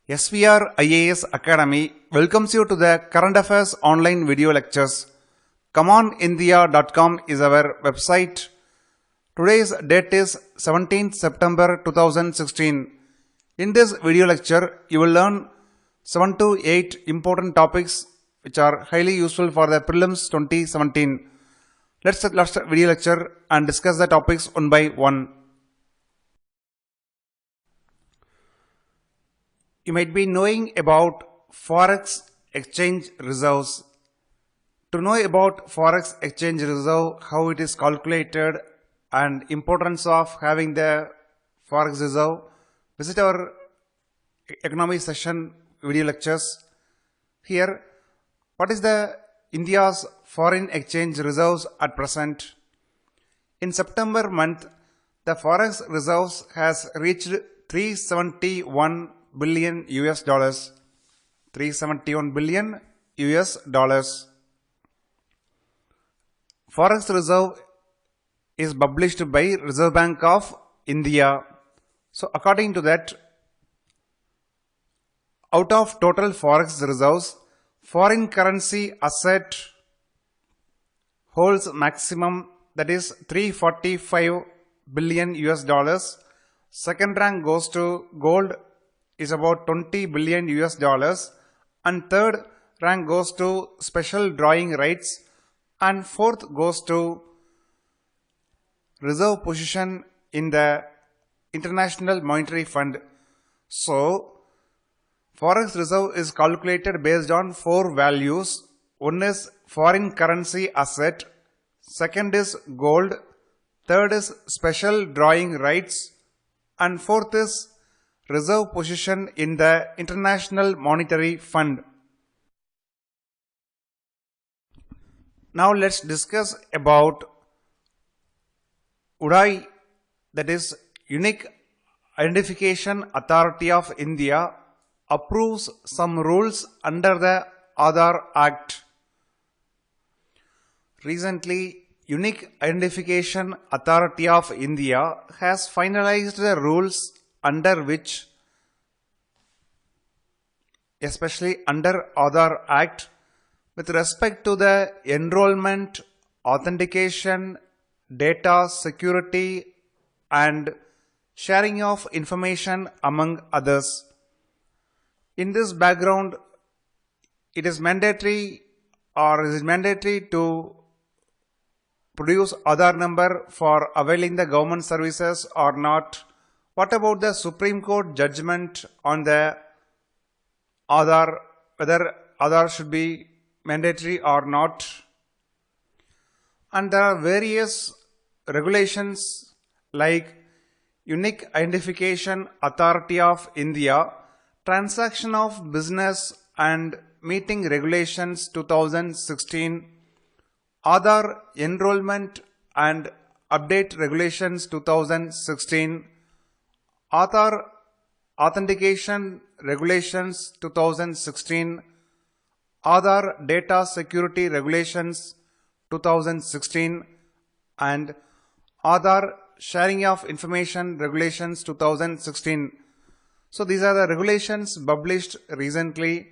SVR IAS Academy welcomes you to the Current Affairs online video lectures. ComeOnIndia.com is our website. Today's date is 17th September 2016. In this video lecture, you will learn 7 to 8 important topics which are highly useful for the prelims 2017. Let's start the video lecture and discuss the topics one by one. You might be knowing about Forex exchange reserves. To know about Forex exchange reserve, how it is calculated and importance of having the Forex reserve, visit our economy session video lectures. Here, what is the India's foreign exchange reserves at present? In September month, the Forex reserves has reached 371 billion US dollars. 371 billion US dollars. Forex reserve is published by Reserve Bank of India. So according to that, out of total Forex reserves, foreign currency asset holds maximum, that is 345 billion US dollars. Second rank goes to gold, is about 20 billion US dollars, and third rank goes to special drawing rights, and fourth goes to reserve position in the International Monetary Fund. So, Forex reserve is calculated based on 4 values. One is foreign currency asset, second is gold, third is special drawing rights, and fourth is reserve position in the International Monetary Fund. Now let's discuss about UDAI, that is Unique Identification Authority of India, approves some rules under the Aadhaar Act. Recently, Unique Identification Authority of India has finalized the rules under which, especially under Aadhaar Act, with respect to the enrollment, authentication, data security and sharing of information among others. In this background, it is mandatory to produce Aadhaar number for availing the government services or not? What about the Supreme Court judgment on the Aadhaar, whether Aadhaar should be mandatory or not? And there are various regulations like Unique Identification Authority of India, Transaction of Business and Meeting Regulations 2016, Aadhaar Enrollment and Update Regulations 2016, Aadhaar Authentication Regulations 2016, Aadhaar Data Security Regulations 2016, and Aadhaar Sharing of Information Regulations 2016. So these are the regulations published recently.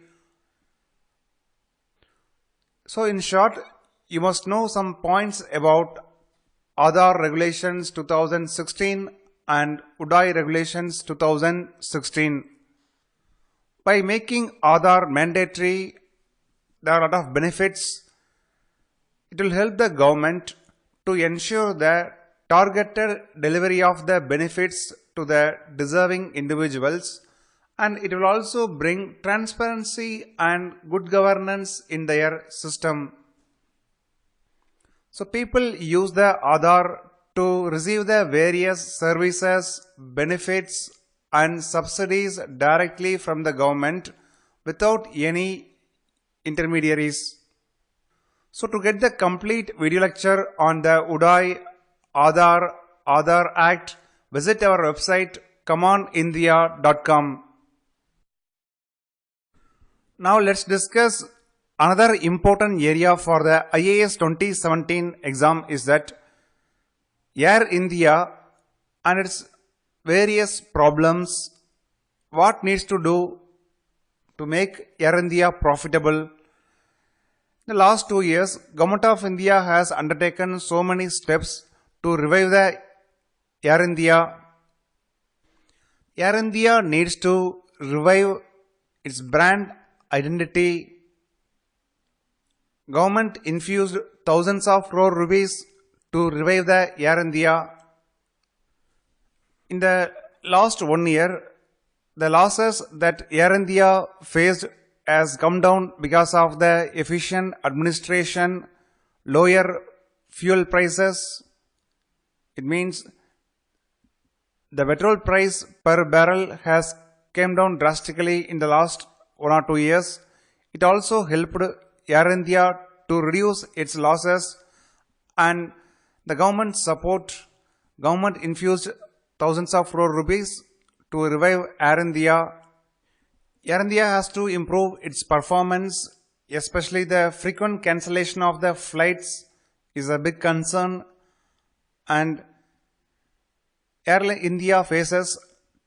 So in short, you must know some points about Aadhaar Regulations 2016 and UDAI Regulations 2016. By making Aadhaar mandatory, there are a lot of benefits. It will help the government to ensure the targeted delivery of the benefits to the deserving individuals, and it will also bring transparency and good governance in their system. So people use the Aadhaar to receive the various services, benefits and subsidies directly from the government without any intermediaries. So to get the complete video lecture on the UDAI, Aadhaar Act, visit our website ComeOnIndia.com. Now let's discuss another important area for the IAS 2017 exam is that Air India and its various problems, what needs to do to make Air India profitable. In the last 2 years, Government of India has undertaken so many steps to revive the Air India. Air India needs to revive its brand identity. Government infused thousands of crore rupees to revive the Air India. In the last 1 year, the losses that Air India faced has come down because of the efficient administration, lower fuel prices. It means the petrol price per barrel has came down drastically in the last 1 or 2 years. It also helped Air India to reduce its losses, and the government infused thousands of crore rupees to revive Air India. Air India has to improve its performance, especially the frequent cancellation of the flights is a big concern, and Air India faces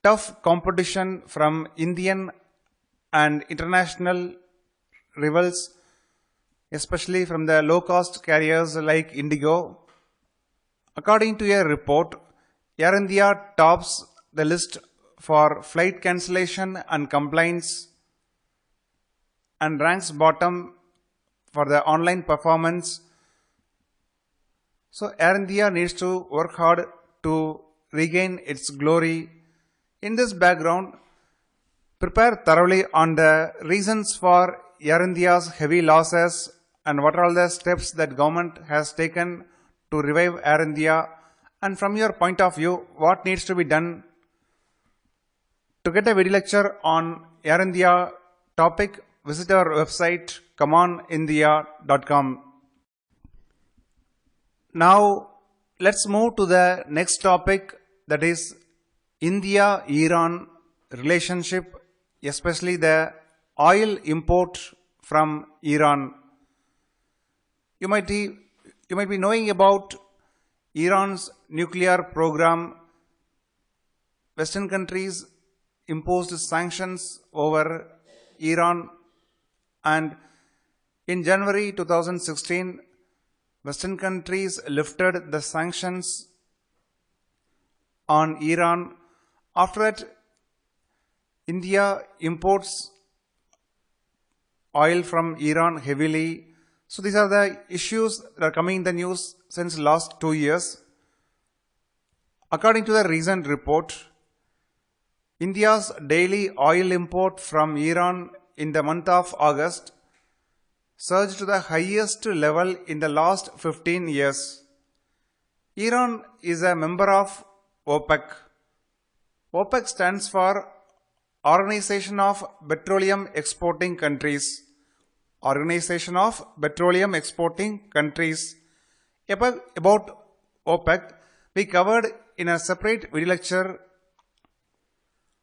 tough competition from Indian and international rivals, especially from the low-cost carriers like Indigo. According to a report, Air India tops the list for flight cancellation and complaints and ranks bottom for the online performance. So Air India needs to work hard to regain its glory. In this background, prepare thoroughly on the reasons for Air India's heavy losses and what are all the steps that government has taken to revive Air India, and from your point of view, what needs to be done. To get a video lecture on Air India topic, visit our website commoonindia.com. Now, let's move to the next topic, that is India-Iran relationship, especially the oil import from Iran. You might be knowing about Iran's nuclear program. Western countries imposed sanctions over Iran, and in January 2016, Western countries lifted the sanctions on Iran. After that, India imports oil from Iran heavily. So these are the issues that are coming in the news since last 2 years. According to the recent report, India's daily oil import from Iran in the month of August surged to the highest level in the last 15 years. Iran is a member of OPEC. OPEC stands for Organization of Petroleum Exporting Countries. Organization of Petroleum Exporting Countries. About OPEC, we covered in a separate video lecture.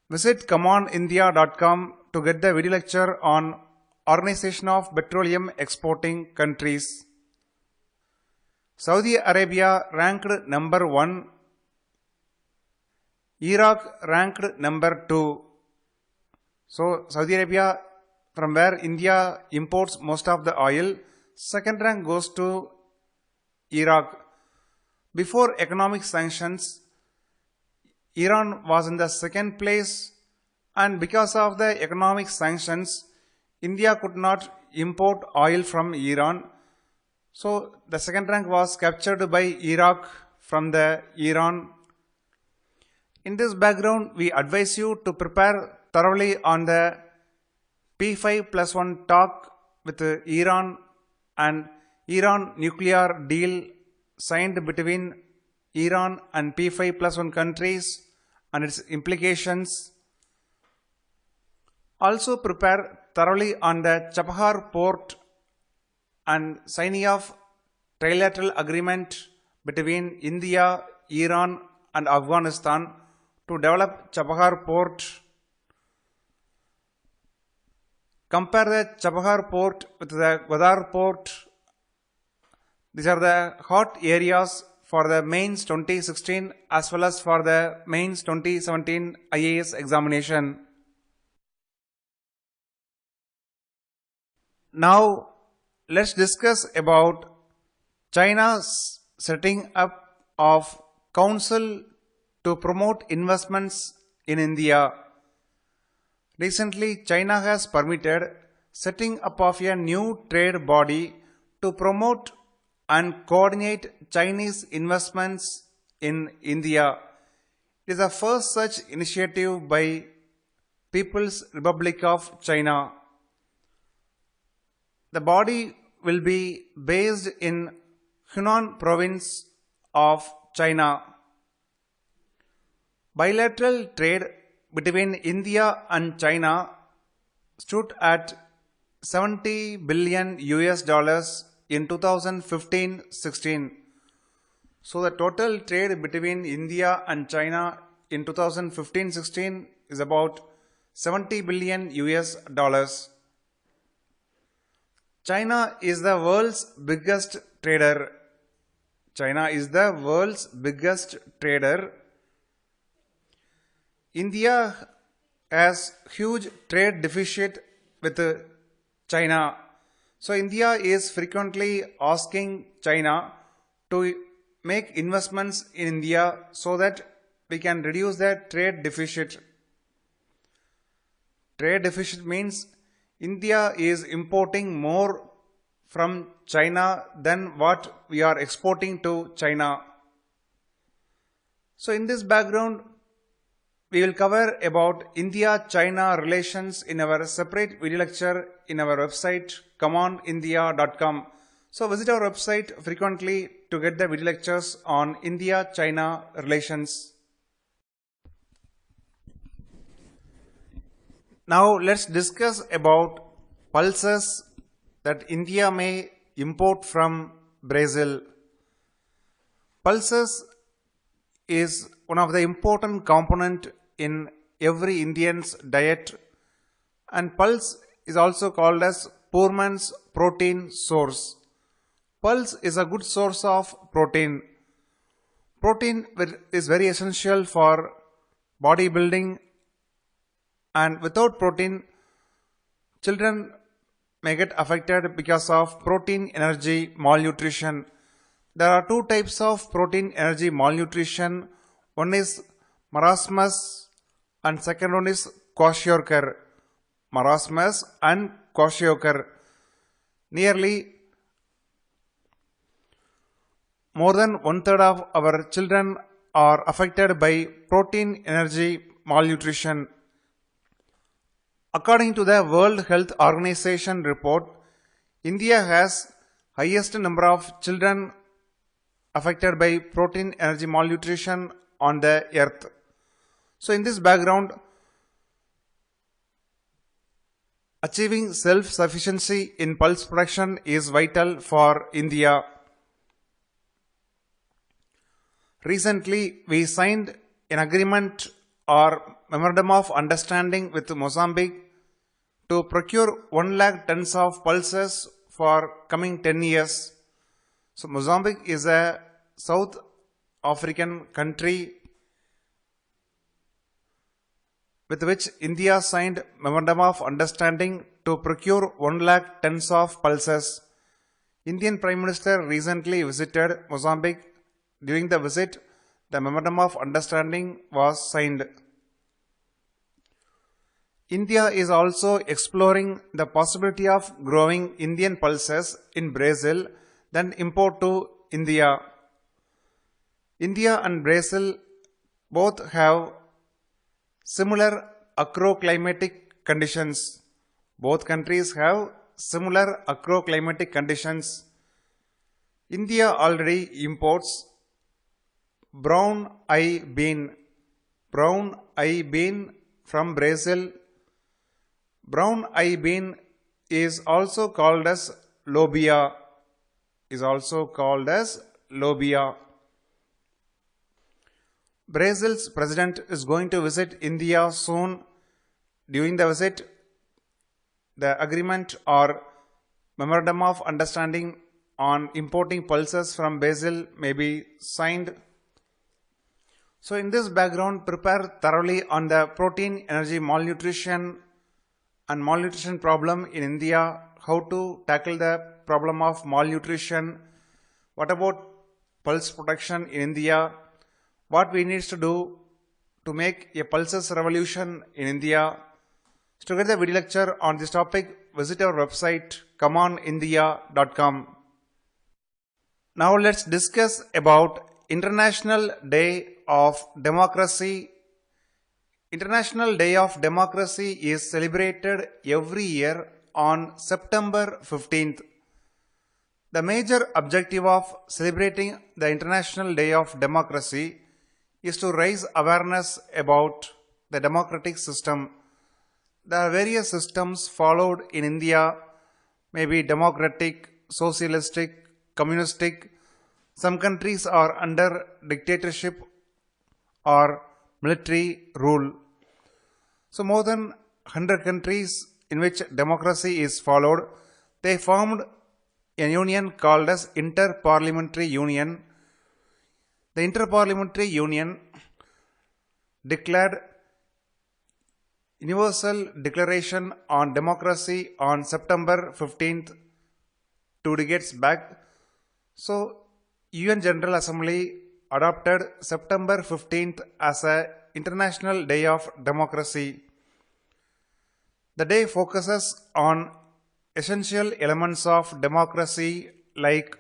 Visit commoonindia.com to get the video lecture on Organization of Petroleum Exporting Countries. Saudi Arabia ranked number 1. Iraq ranked number 2. So Saudi Arabia, from where India imports most of the oil, second rank goes to Iraq. Before economic sanctions, Iran was in the second place, and because of the economic sanctions, India could not import oil from Iran. So the second rank was captured by Iraq from the Iran. In this background, we advise you to prepare thoroughly on the P5+1 talk with Iran and Iran nuclear deal signed between Iran and P5+1 countries and its implications. Also prepare thoroughly on the Chabahar port and signing of trilateral agreement between India, Iran and Afghanistan to develop Chabahar port. Compare the Chabahar port with the Gwadar port. These are the hot areas for the mains 2016 as well as for the mains 2017 IAS examination. Now let's discuss about China's setting up of council to promote investments in India. Recently, China has permitted setting up of a new trade body to promote and coordinate Chinese investments in India. It is the first such initiative by People's Republic of China. The body will be based in Hunan province of China. Bilateral trade between India and China stood at 70 billion US dollars in 2015-16. So the total trade between India and China in 2015-16 is about 70 billion US dollars. China is the world's biggest trader. China is the world's biggest trader. India has huge trade deficit with China. So India is frequently asking China to make investments in India so that we can reduce the trade deficit. Trade deficit means India is importing more from China than what we are exporting to China. So in this background, we will cover about India-China relations in our separate video lecture in our website commandindia.com. So visit our website frequently to get the video lectures on India-China relations. Now let's discuss about pulses that India may import from Brazil. Pulses is one of the important component in every Indian's diet, and pulse is also called as poor man's protein source. Pulse is a good source of protein. Protein is very essential for bodybuilding, and without protein, children may get affected because of protein energy malnutrition. There are two types of protein energy malnutrition. One is marasmus and second one is kwashiorkor. Marasmus and kwashiorkor. Nearly more than 1/3 of our children are affected by protein energy malnutrition. According to the World Health Organization report, India has highest number of children affected by protein energy malnutrition on the earth. So in this background, achieving self-sufficiency in pulse production is vital for India. Recently, we signed an agreement or memorandum of understanding with Mozambique to procure 1 lakh tons of pulses for coming 10 years. So Mozambique is a South African country with which India signed memorandum of understanding to procure 1 lakh tons of pulses. Indian Prime Minister recently visited Mozambique. During the visit, the memorandum of understanding was signed. India is also exploring the possibility of growing Indian pulses in Brazil then import to India. India and Brazil both have similar agroclimatic conditions. Both countries have similar agroclimatic conditions. India already imports brown eye bean from Brazil. Brown eye bean is also called as lobia. Brazil's president is going to visit India soon. During the visit, the agreement or memorandum of understanding on importing pulses from Brazil may be signed. So in this background, prepare thoroughly on the protein energy malnutrition and malnutrition problem in India, how to tackle the problem of malnutrition, what about pulse protection in India, what we need to do to make a pulses revolution in India. To get the video lecture on this topic, visit our website comeonindia.com. Now let's discuss about International Day of Democracy. International Day of Democracy is celebrated every year on September 15th. The major objective of celebrating the International Day of Democracy is to raise awareness about the democratic system. There are various systems followed in India, maybe democratic, socialistic, communistic. Some countries are under dictatorship or military rule. So more than 100 countries in which democracy is followed, they formed a union called as Inter-Parliamentary Union. The Inter-Parliamentary Union declared Universal Declaration on Democracy on September 15th, 2 decades back. So UN General Assembly adopted September 15th as a International Day of Democracy. The day focuses on essential elements of democracy like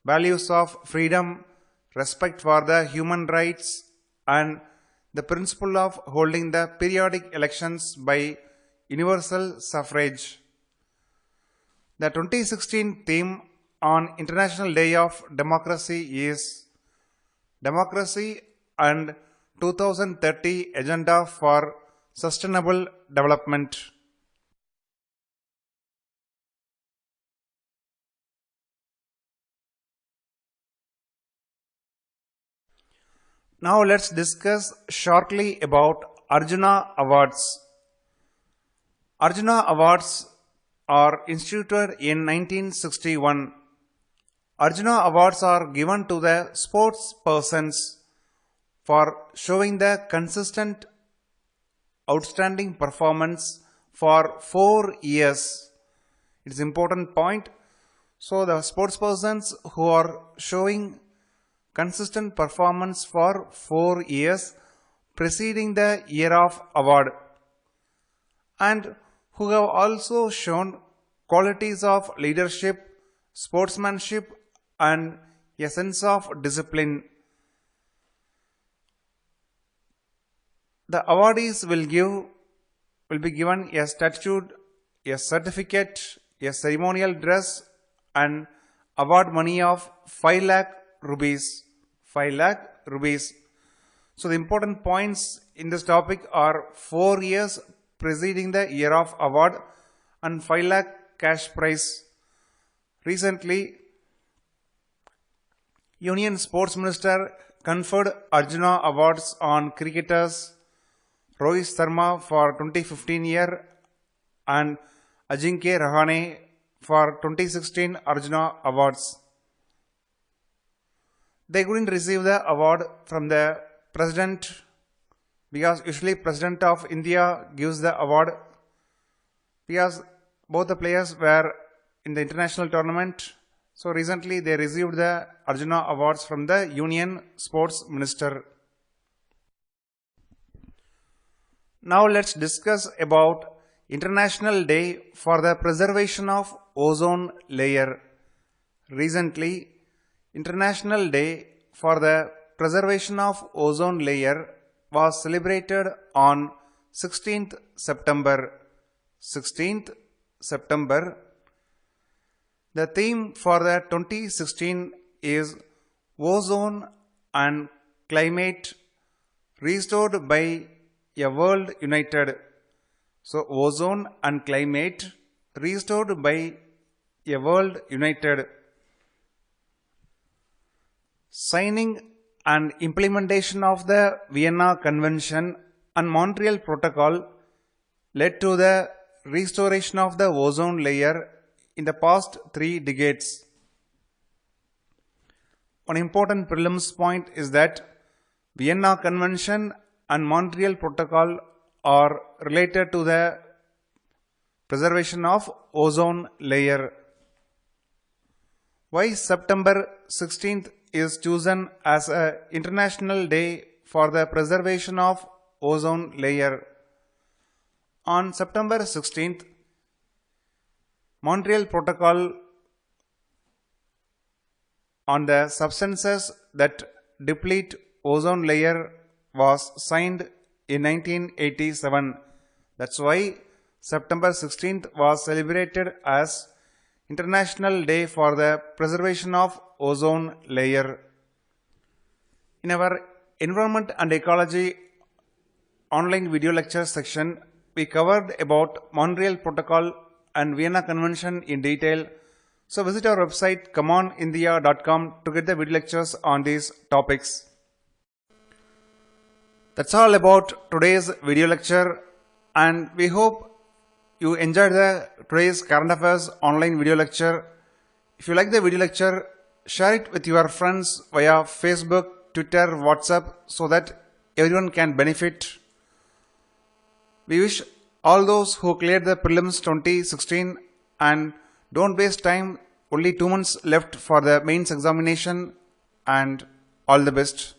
values of freedom, respect for the human rights, and the principle of holding the periodic elections by universal suffrage. The 2016 theme on International Day of Democracy is Democracy and 2030 Agenda for Sustainable Development. Now let's discuss shortly about Arjuna Awards. Arjuna Awards are instituted in 1961. Arjuna Awards are given to the sports persons for showing the consistent outstanding performance for 4 years. It's an important point. So the sports persons who are showing consistent performance for 4 years preceding the year of award, and who have also shown qualities of leadership, sportsmanship, and a sense of discipline. The awardees will be given a statue, a certificate, a ceremonial dress, and award money of 5 lakh rupees. 5 lakh rupees. So the important points in this topic are 4 years preceding the year of award and 5 lakh cash prize. Recently, Union Sports Minister conferred Arjuna Awards on cricketers Rohit Sharma for 2015 year and Ajinkya Rahane for 2016 Arjuna Awards. They couldn't receive the award from the President because usually President of India gives the award, because both the players were in the international tournament. So recently they received the Arjuna Awards from the Union Sports Minister. Now let's discuss about International Day for the Preservation of Ozone Layer. Recently, International Day for the Preservation of Ozone Layer was celebrated on 16th September. 16th September. The theme for the 2016 is Ozone and Climate Restored by a World United. So, Ozone and Climate Restored by a World United. Signing and implementation of the Vienna Convention and Montreal Protocol led to the restoration of the ozone layer in the past 3 decades. One important prelims point is that Vienna Convention and Montreal Protocol are related to the preservation of ozone layer. Why September 16th is chosen as an International Day for the preservation of ozone layer? On September 16th, Montreal Protocol on the substances that deplete ozone layer was signed in 1987. That's why September 16th was celebrated as International Day for the Preservation of Ozone Layer. In our Environment and Ecology online video lecture section, we covered about Montreal Protocol and Vienna Convention in detail. So visit our website commoonindia.com to get the video lectures on these topics. That's all about today's video lecture, and we hope you enjoyed today's current affairs online video lecture. If you like the video lecture, share it with your friends via Facebook, Twitter, WhatsApp so that everyone can benefit. We wish all those who cleared the prelims 2016 and don't waste time, only 2 months left for the mains examination, and all the best.